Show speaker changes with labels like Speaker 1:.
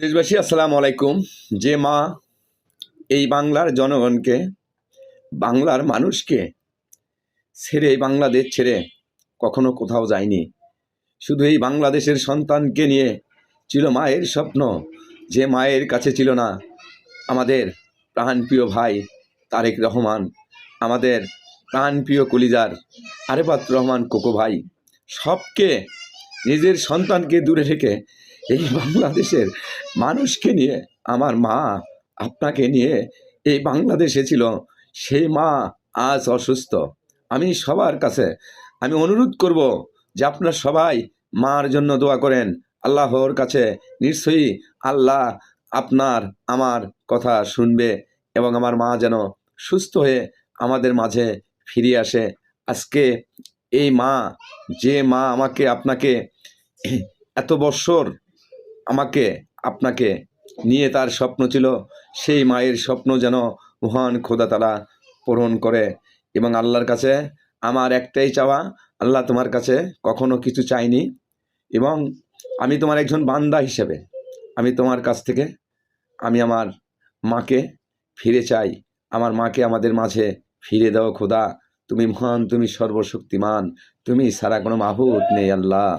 Speaker 1: দেশবাসী আসসালামু আলাইকুম। যে মা এই বাংলার জনগণকে, বাংলার মানুষকে ছেড়ে, এই বাংলাদেশ ছেড়ে কখনো কোথাও যায়নি, শুধু এই বাংলাদেশের সন্তানকে নিয়ে ছিল মায়ের স্বপ্ন। যে মায়ের কাছে ছিল না আমাদের প্রাণপ্রিয় ভাই তারেক রহমান, আমাদের প্রাণপ্রিয় কলিজার আরেফাত রহমান কোকো ভাই, সবকে নিজের সন্তানকে দূরে রেখে এই বাংলাদেশের মানুষকে নিয়ে আমার মা আপনাকে নিয়ে এই বাংলাদেশে ছিল। সেই মা আজ অসুস্থ। আমি সবার কাছে আমি অনুরোধ করব যে আপনারা সবাই মার জন্য দোয়া করেন আল্লাহর কাছে। নিশ্চয়ই আল্লাহ আপনার আমার কথা শুনবে এবং আমার মা যেন সুস্থ হয়ে আমাদের মাঝে ফিরে আসে। আজকে এই মা, যে মা আমাকে আপনাকে এত বৎসর আমাকে আপনাকে নিয়ে তার স্বপ্ন ছিল, সেই মায়ের স্বপ্ন যেন মহান খোদা তাআলা পূরণ করে। এবং আল্লাহর কাছে আমার একটাই চাওয়া, আল্লাহ তোমার কাছে কখনো কিছু চাইনি, এবং আমি তোমার একজন বান্দা হিসেবে আমি তোমার কাছ থেকে আমি আমার মাকে ফিরে চাই। আমার মাকে আমাদের মাঝে ফিরে দাও খোদা। তুমি মহান, তুমি সর্বশক্তিমান, তুমি ছাড়া কোনো মাবুদ নেই আল্লাহ।